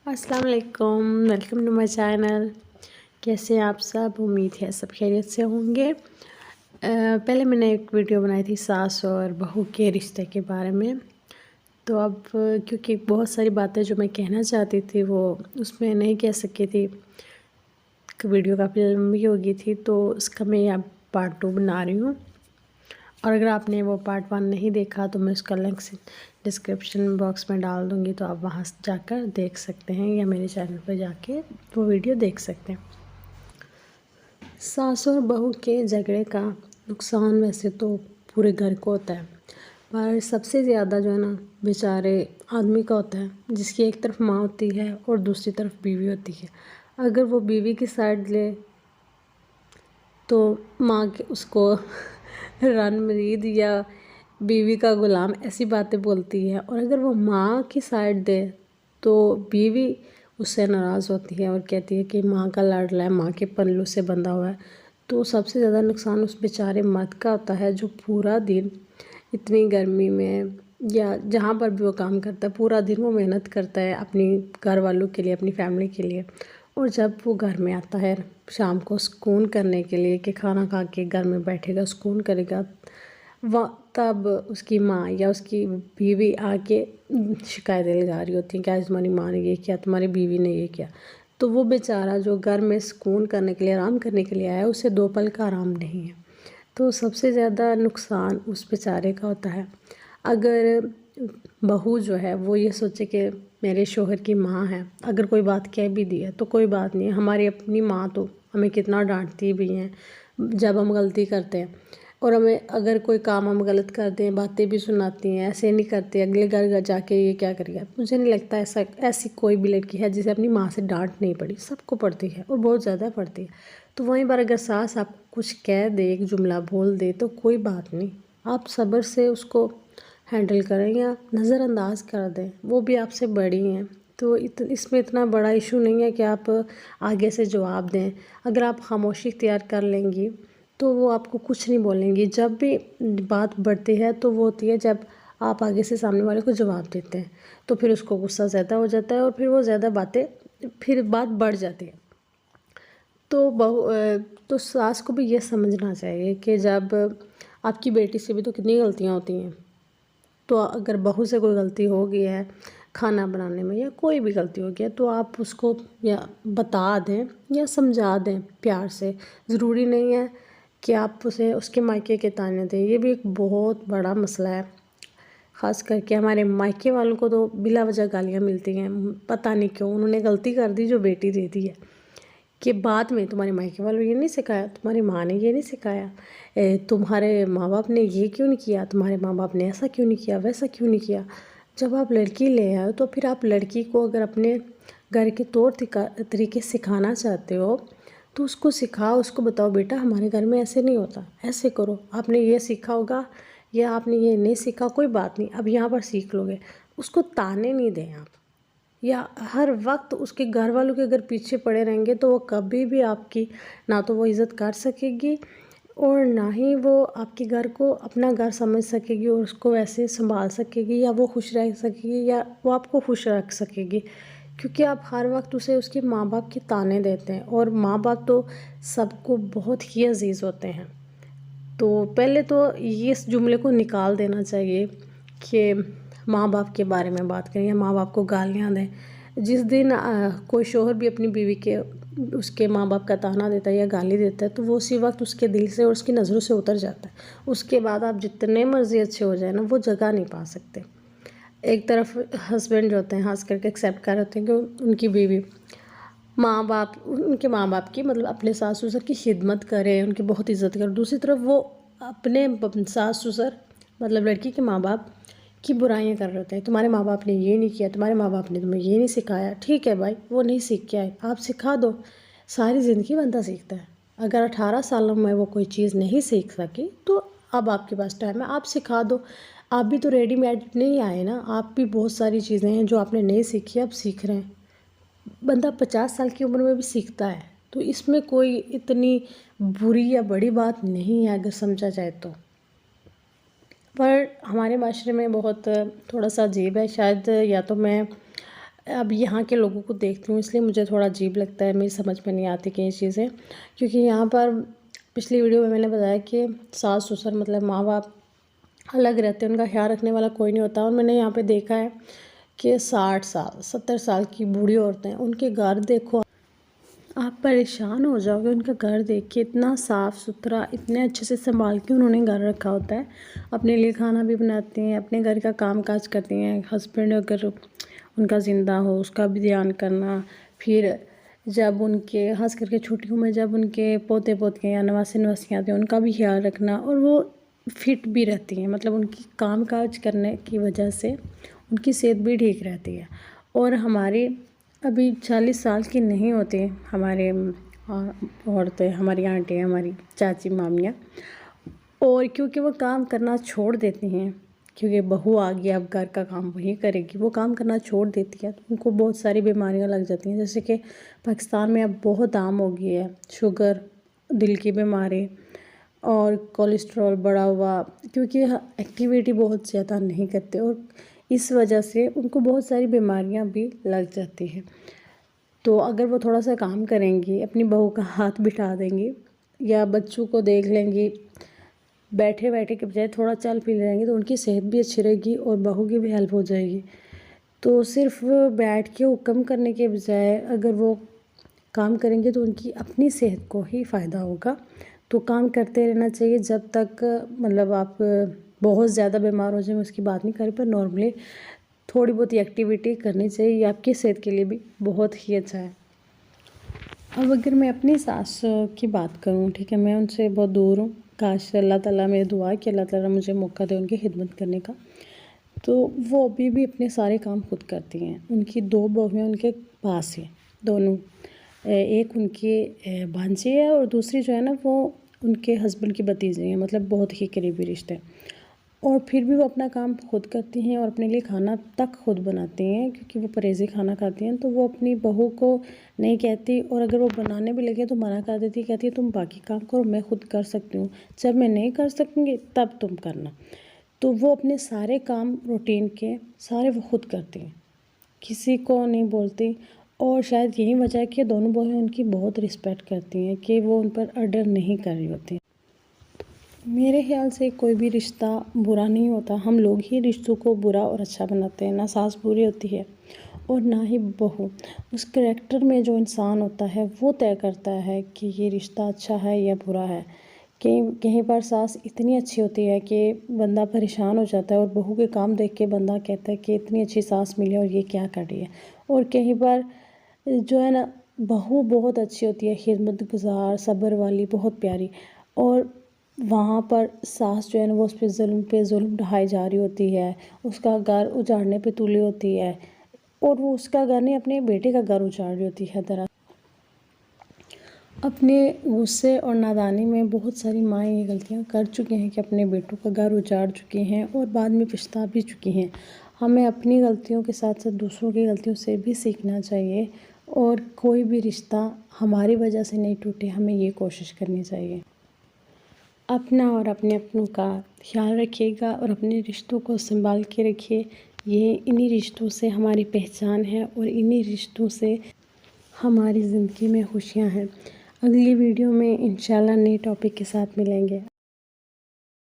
अस्सलाम वालेकुम, welcome to my channel. कैसे हैं आप सब? उम्मीद है सब खैरियत से होंगे। पहले मैंने एक वीडियो बनाई थी सास और बहू के रिश्ते के बारे में। तो अब क्योंकि बहुत सारी बातें जो मैं कहना चाहती थी वो उसमें नहीं कह सकी थी, वीडियो काफ़ी लंबी हो गई थी, तो उसका मैं यहाँ पार्ट 2 बना रही हूँ। और अगर आपने वो पार्ट 1 नहीं देखा तो मैं उसका लिंक डिस्क्रिप्शन बॉक्स में डाल दूँगी, तो आप वहाँ जाकर देख सकते हैं या मेरे चैनल पर जाके वो वीडियो देख सकते हैं। सास और बहू के झगड़े का नुकसान वैसे तो पूरे घर को होता है, पर सबसे ज़्यादा जो है ना बेचारे आदमी का होता है, जिसकी एक तरफ माँ होती है और दूसरी तरफ बीवी होती है। अगर वो बीवी की साइड ले तो माँ के उसको रन मरीद या बीवी का गुलाम ऐसी बातें बोलती है, और अगर वो माँ की साइड दे तो बीवी उससे नाराज़ होती है और कहती है कि माँ का लाडला है, माँ के पल्लू से बंधा हुआ है। तो सबसे ज़्यादा नुकसान उस बेचारे मर्द का होता है जो पूरा दिन इतनी गर्मी में या जहाँ पर भी वो काम करता है पूरा दिन वो मेहनत करता है अपनी घर वालों के लिए, अपनी फैमिली के लिए। और जब वो घर में आता है शाम को सुकून करने के लिए कि खाना खा के घर में बैठेगा सुकून करेगा, वह तब उसकी माँ या उसकी बीवी आके शिकायतें लगा रही होती हैं कि आज तुम्हारी माँ ने ये किया, तुम्हारी बीवी ने ये किया। तो वो बेचारा जो घर में सुकून करने के लिए, आराम करने के लिए आया है, उसे 2 पल का आराम नहीं है। तो सबसे ज़्यादा नुकसान उस बेचारे का होता है। अगर बहू जो है वो ये सोचे कि मेरे शौहर की माँ है, अगर कोई बात कह भी दी है तो कोई बात नहीं है, हमारी अपनी माँ तो हमें कितना डांटती भी हैं जब हम गलती करते हैं, और हमें अगर कोई काम हम गलत करते हैं बातें भी सुनाती हैं, ऐसे नहीं करते, अगले घर जाके ये क्या करेगा। मुझे नहीं लगता ऐसी कोई भी लड़की है जिसे अपनी माँ से डांट नहीं पड़ी, सबको पड़ती है और बहुत ज़्यादा पड़ती है। तो वहीं पर अगर सास आप कुछ कह दे, एक जुमला बोल दे तो कोई बात नहीं, आप सब्र से उसको हैंडल करें या नज़रअंदाज कर दें, वो भी आपसे बड़ी हैं। तो इसमें इतना बड़ा इशू नहीं है कि आप आगे से जवाब दें। अगर आप खामोशी इख्तियार कर लेंगी तो वो आपको कुछ नहीं बोलेंगी। जब भी बात बढ़ती है तो वो होती है जब आप आगे से सामने वाले को जवाब देते हैं, तो फिर उसको गुस्सा ज़्यादा हो जाता है और फिर वो ज़्यादा बातें, फिर बात बढ़ जाती है। तो सास को भी ये समझना चाहिए कि जब आपकी बेटी से भी तो कितनी गलतियाँ होती हैं, तो अगर बहू से कोई गलती हो गई है खाना बनाने में या कोई भी गलती हो गई है तो आप उसको या बता दें या समझा दें प्यार से। ज़रूरी नहीं है कि आप उसे उसके मायके के ताने दें, ये भी एक बहुत बड़ा मसला है। ख़ास करके हमारे मायके वालों को तो बिला वजह गालियाँ मिलती हैं, पता नहीं क्यों, उन्होंने गलती कर दी जो बेटी दे दी है, कि बाद में तुम्हारे मायके वालों ये नहीं सिखाया, तुम्हारी माँ ने ये नहीं सिखाया, तुम्हारे माँ बाप ने ये क्यों नहीं किया, तुम्हारे माँ बाप ने ऐसा क्यों नहीं किया, वैसा क्यों नहीं किया। जब आप लड़की ले आए तो फिर आप लड़की को अगर अपने घर के तौर तरीके सिखाना चाहते हो तो उसको सिखाओ, उसको बताओ बेटा हमारे घर में ऐसे नहीं होता, ऐसे करो, आपने ये सीखा होगा या आपने ये नहीं सीखा, कोई बात नहीं, अब यहाँ पर सीख लोगे। उसको ताने नहीं दें आप, या हर वक्त उसके घर वालों के अगर पीछे पड़े रहेंगे तो वो कभी भी आपकी ना तो वो इज़्ज़त कर सकेगी और ना ही वो आपके घर को अपना घर समझ सकेगी और उसको वैसे संभाल सकेगी, या वो खुश रह सकेगी या वो आपको खुश रख सकेगी, क्योंकि आप हर वक्त उसे उसके माँ बाप के ताने देते हैं, और माँ बाप तो सबको बहुत ही अजीज़ होते हैं। तो पहले तो ये इस जुमले को निकाल देना चाहिए कि माँ बाप के बारे में बात करें या माँ बाप को गालियाँ दें। जिस दिन कोई शौहर भी अपनी बीवी के उसके माँ बाप का ताना देता है या गाली देता है तो वो उसी वक्त उसके दिल से और उसकी नज़रों से उतर जाता है। उसके बाद आप जितने मर्ज़ी अच्छे हो जाए ना, वो जगह नहीं पा सकते। एक तरफ हस्बैंड जो होते हैं हंस करके एक्सेप्ट कर रहे होते हैं कि उनकी बीवी उनके माँ बाप की मतलब अपने सास ससुर की खिदमत करे, उनकी बहुत इज़्ज़त करे। दूसरी तरफ वो अपने सास ससुर मतलब लड़की के माँ बाप की बुराइयां कर रहे होते हैं, तुम्हारे माँ बाप ने ये नहीं किया, तुम्हारे माँ बाप ने तुम्हें ये नहीं सिखाया। ठीक है भाई, वो नहीं सीख के आए, आप सिखा दो। सारी ज़िंदगी बंदा सीखता है। अगर 18 सालों में वो कोई चीज़ नहीं सीख सकी तो अब आपके पास टाइम है, आप सिखा दो। आप भी तो रेडीमेड नहीं आए ना, आप भी बहुत सारी चीज़ें हैं जो आपने नहीं सीखी, अब सीख रहे हैं। बंदा 50 साल की उम्र में भी सीखता है, तो इसमें कोई इतनी बुरी या बड़ी बात नहीं है अगर समझा जाए तो। पर हमारे माशरे में बहुत थोड़ा सा अजीब है, शायद या तो मैं اب یہاں کے لوگوں کو دیکھتی ہوں اس لیے مجھے تھوڑا عجیب لگتا ہے، میری سمجھ میں نہیں آتی کہ یہ چیزیں، کیونکہ یہاں پر پچھلی ویڈیو میں نے بتایا کہ ساس سسر مطلب ماں باپ الگ رہتے ہیں، ان کا خیال رکھنے والا کوئی نہیں ہوتا، اور میں نے یہاں پہ دیکھا ہے کہ 60 سال 70 سال کی بوڑھی عورتیں، ان کے گھر دیکھو آپ پریشان ہو جاؤ گے، ان کا گھر دیکھ کے اتنا صاف ستھرا، اتنے اچھے سے سنبھال کے انہوں نے گھر رکھا ہوتا ہے، اپنے لیے کھانا بھی بناتے ہیں، اپنے گھر کا کام کاج کرتے ہیں، ہسبینڈ اگر ان کا زندہ ہو اس کا بھی دھیان کرنا، پھر جب ان کے خاص کر کے چھٹیوں میں جب ان کے پوتے پوتیاں یا نواسے نواسیاں آتے ہیں ان کا بھی خیال رکھنا، اور وہ فٹ بھی رہتی ہیں، مطلب ان کی کام کاج کرنے کی وجہ سے ان کی صحت بھی ٹھیک رہتی ہے۔ اور ہماری ابھی 40 سال کی نہیں ہوتے ہمارے عورتیں، ہماری آنٹیاں، ہماری چاچی مامیاں، اور کیونکہ وہ کام کرنا چھوڑ دیتی ہیں، کیونکہ بہو آ گئی اب گھر کا کام وہی کرے گی، وہ کام کرنا چھوڑ دیتی ہے تو ان کو بہت ساری بیماریاں لگ جاتی ہیں، جیسے کہ پاکستان میں اب بہت عام ہو گئی ہے شوگر، دل کی بیماری اور کولیسٹرول بڑھا ہوا، کیونکہ ایکٹیویٹی بہت زیادہ نہیں کرتے، اور اس وجہ سے ان کو بہت ساری بیماریاں بھی لگ جاتی ہیں۔ تو اگر وہ تھوڑا سا کام کریں گی، اپنی بہو کا ہاتھ بٹھا دیں گی یا بچوں کو دیکھ لیں گی، بیٹھے بیٹھے کے بجائے تھوڑا چل پھر لیں گی تو ان کی صحت بھی اچھی رہے گی اور بہو کی بھی ہیلپ ہو جائے گی۔ تو صرف بیٹھ کے حکم کرنے کے بجائے اگر وہ کام کریں گے تو ان کی اپنی صحت کو ہی فائدہ ہوگا، تو کام کرتے رہنا چاہیے جب تک مطلب آپ بہت زیادہ بیمار ہو جائیں، اس کی بات نہیں کر رہی، پر نارملی تھوڑی بہت ایکٹیویٹی کرنی چاہیے، یہ آپ کی صحت کے لیے بھی بہت ہی اچھا ہے۔ اب اگر میں اپنی ساس کی بات کروں، ٹھیک ہے، میں ان سے بہت دور ہوں، کاش اللہ تعالیٰ میری دعا ہے کہ اللہ تعالیٰ مجھے موقع دے ان کی خدمت کرنے کا، تو وہ ابھی بھی اپنے سارے کام خود کرتی ہیں، ان کی 2 بہویں ان کے پاس ہیں دونوں، ایک ان کی بھانجی ہے اور دوسری جو ہے نا وہ ان کے ہسبینڈ کی بھتیجی ہیں، مطلب بہت ہی قریبی رشتے، اور پھر بھی وہ اپنا کام خود کرتی ہیں اور اپنے لیے کھانا تک خود بناتی ہیں، کیونکہ وہ پرہیزی کھانا کھاتی ہیں، تو وہ اپنی بہو کو نہیں کہتی، اور اگر وہ بنانے بھی لگے تو منع کر دیتی، کہتی ہے تم باقی کام کرو، میں خود کر سکتی ہوں، جب میں نہیں کر سکوں گی تب تم کرنا۔ تو وہ اپنے سارے کام روٹین کے سارے وہ خود کرتی ہیں، کسی کو نہیں بولتی، اور شاید یہی وجہ ہے کہ دونوں بہویں ان کی بہت رسپیکٹ کرتی ہیں کہ وہ ان پر آرڈر نہیں کر رہی ہوتی۔ میرے خیال سے کوئی بھی رشتہ برا نہیں ہوتا، ہم لوگ ہی رشتوں کو برا اور اچھا بناتے ہیں، نہ ساس بری ہوتی ہے اور نہ ہی بہو، اس کریکٹر میں جو انسان ہوتا ہے وہ طے کرتا ہے کہ یہ رشتہ اچھا ہے یا برا ہے۔ کہیں پر ساس اتنی اچھی ہوتی ہے کہ بندہ پریشان ہو جاتا ہے، اور بہو کے کام دیکھ کے بندہ کہتا ہے کہ اتنی اچھی ساس ملی اور یہ کیا کر رہی ہے، اور کہیں پر جو ہے نا بہو بہت اچھی ہوتی ہے، خدمت گزار، صبر والی، بہت پیاری، اور وہاں پر ساس جو ہے نا وہ اس پہ ظلم ڈھائی جا رہی ہوتی ہے، اس کا گھر اجاڑنے پہ تلی ہوتی ہے، اور وہ اس کا گھر نہیں اپنے بیٹے کا گھر اجاڑ رہی ہوتی ہے۔ دراصل اپنے غصے اور نادانی میں بہت ساری مائیں یہ غلطیاں کر چکی ہیں کہ اپنے بیٹوں کا گھر اجاڑ چکی ہیں اور بعد میں پچھتا بھی چکی ہیں۔ ہمیں اپنی غلطیوں کے ساتھ ساتھ دوسروں کی غلطیوں سے بھی سیکھنا چاہیے، اور کوئی بھی رشتہ ہماری وجہ سے نہیں ٹوٹے، ہمیں یہ کوشش کرنی چاہیے۔ اپنا اور اپنے اپنوں کا خیال رکھیے گا اور اپنے رشتوں کو سنبھال کے رکھیے، یہ انہی رشتوں سے ہماری پہچان ہے اور انہی رشتوں سے ہماری زندگی میں خوشیاں ہیں۔ اگلی ویڈیو میں انشاءاللہ نئے ٹاپک کے ساتھ ملیں گے۔